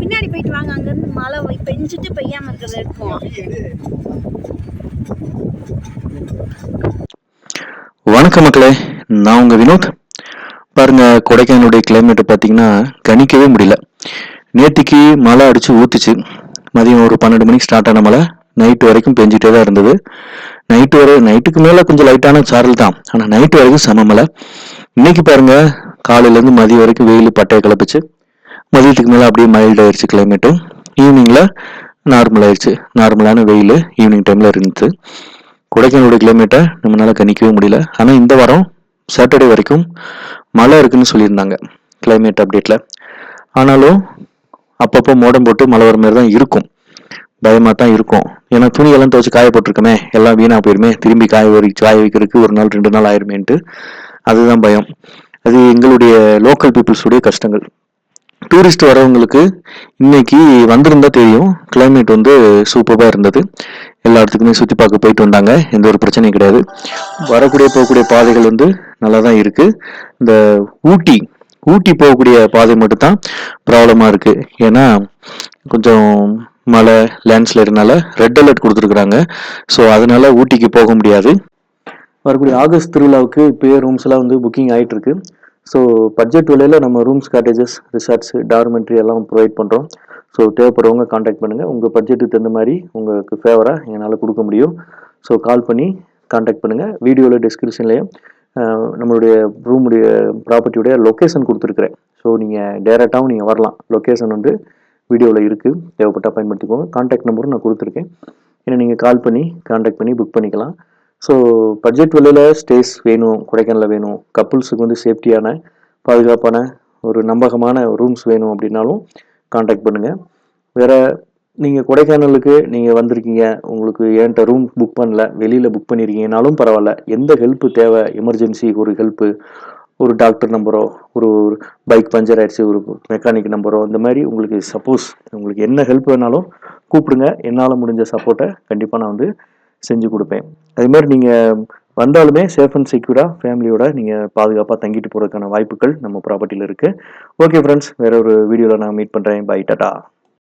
பின்னாடி போயிட்டு வாங்க, அங்கிருந்து மழை பெஞ்சிட்டு பெய்யாம இருக்கிறத இருக்கும். வணக்கம் மக்களே, நான் உங்க வினோத். பாருங்க, கொடைக்கானலுடைய கிளைமேட்டை பார்த்தீங்கன்னா கணிக்கவே முடியல. நேத்திக்கு மழை அடிச்சு ஊத்துச்சு. மதியம் ஒரு 12 மணிக்கு ஸ்டார்ட் ஆன மழை நைட்டு வரைக்கும் பெஞ்சிட்டே தான் இருந்தது. நைட்டுக்கு மேலே கொஞ்சம் லைட்டான சாரல் தான், ஆனால் நைட்டு வரைக்கும் செம மழை. இன்னைக்கு பாருங்க, காலையிலேருந்து மதியம் வரைக்கும் வெயில் பட்டையை கிளப்பிச்சு. மதியத்துக்கு மேலே அப்படியே மைல்ட் ஆயிடுச்சு கிளைமேட்டும். ஈவினிங்கில் நார்மல் ஆயிடுச்சு. நார்மலான வெயில் ஈவினிங் டைமில் இருந்துச்சு. கொடைக்கானலுடைய கிளைமேட்டை நம்மளால கணிக்கவே முடியல. ஆனால் இந்த வாரம் சாட்டர்டே வரைக்கும் மழை இருக்குன்னு சொல்லியிருந்தாங்க கிளைமேட் அப்டேட்டில். ஆனாலும் அப்பப்போ மோடம் போட்டு மழை வர மாதிரி தான் இருக்கும். பயமாக தான் இருக்கும். ஏன்னா துணியெல்லாம் துவச்சி காய போட்டிருக்கமே, எல்லாம் வீணாக போயிருமே, திரும்பி காய வைக்கிறதுக்கு ஒரு நாள் 2 நாள் ஆயிருமேன்ட்டு அதுதான் பயம். அது எங்களுடைய லோக்கல் பீப்புள்ஸுடைய கஷ்டங்கள். டூரிஸ்ட் வரவங்களுக்கு இன்னைக்கு வந்திருந்தா தெரியும், கிளைமேட் வந்து சூப்பராக இருந்தது. எல்லா இடத்துக்குமே சுற்றி பார்க்க போயிட்டு வந்தாங்க, எந்த ஒரு பிரச்சனையும் கிடையாது. போகக்கூடிய பாதைகள் வந்து நல்லா தான் இருக்கு. இந்த ஊட்டி போகக்கூடிய பாதை மட்டும் தான் ப்ராப்ளமாக இருக்கு. ஏன்னா கொஞ்சம் மழை லேண்ட்ஸ்லைடுனால ரெட் அலர்ட் கொடுத்துருக்குறாங்க. ஸோ அதனால ஊட்டிக்கு போக முடியாது. வரக்கூடிய ஆகஸ்ட் திருவிழாவுக்கு இப்போயே ரூம்ஸ் எல்லாம் வந்து புக்கிங் ஆகிட்டு இருக்கு. ஸோ பட்ஜெட் விலையில் நம்ம ரூம்ஸ், காட்டேஜஸ், ரிசார்ட்ஸ், டார்மெண்ட்ரி எல்லாம் ப்ரொவைட் பண்ணுறோம். ஸோ தேவைப்படுறவங்க காண்டாக்ட் பண்ணுங்கள். உங்கள் பட்ஜெட்டுக்கு தகுந்த மாதிரி உங்களுக்கு ஃபேவராக என்னால் கொடுக்க முடியும். ஸோ கால் பண்ணி காண்டாக்ட் பண்ணுங்கள். வீடியோவில் டிஸ்கிரிப்ஷன்லேயும் நம்மளுடைய ரூமுடைய ப்ராப்பர்ட்டியுடைய லொக்கேஷன் கொடுத்துருக்குறேன். ஸோ நீங்கள் டேரெக்டாகவும் நீங்கள் வரலாம். லொக்கேஷன் வந்து வீடியோவில் இருக்குது, தேவைப்பட்டால் பயன்படுத்திக்கோங்க. காண்டாக்ட் நம்பரும் நான் கொடுத்துருக்கேன். ஏன்னா நீங்கள் கால் பண்ணி காண்டாக்ட் பண்ணி புக் பண்ணிக்கலாம். ஸோ பட்ஜெட் விலையில் ஸ்டேஸ் வேணும், கொடைக்கானலில் வேணும், கப்புள்ஸுக்கு வந்து சேஃப்டியான பாதுகாப்பான ஒரு நம்பகமான ரூம்ஸ் வேணும் அப்படின்னாலும் காண்டாக்ட் பண்ணுங்கள். வேறு நீங்கள் கொடைக்கானலுக்கு நீங்கள் வந்திருக்கீங்க, உங்களுக்கு என்கிட்ட ரூம் புக் பண்ணல, வெளியில் புக் பண்ணியிருக்கீங்கனாலும் பரவாயில்ல. எந்த ஹெல்ப்பு தேவை, எமர்ஜென்சி ஒரு ஹெல்ப்பு, ஒரு டாக்டர் நம்பரோ, ஒரு பைக் பஞ்சர் ஆயிடுச்சு, ஒரு மெக்கானிக் நம்பரோ, இந்த மாதிரி உங்களுக்கு சப்போஸ் உங்களுக்கு என்ன ஹெல்ப் வேணாலும் கூப்பிடுங்க. என்னால் முடிஞ்ச சப்போர்ட்டை கண்டிப்பாக நான் வந்து செஞ்சு கொடுப்பேன். அதுமாதிரி நீங்கள் வந்தாலுமே சேஃப் அண்ட் செக்யூராக ஃபேமிலியோட நீங்கள் பாதுகாப்பாக தங்கிட்டு போகிறதுக்கான வாய்ப்புகள் நம்ம ப்ராப்பர்ட்டியில் இருக்குது. ஓகே ஃப்ரெண்ட்ஸ், வேற ஒரு வீடியோவில் நான் மீட் பண்ணுறேன். பை, டாடா.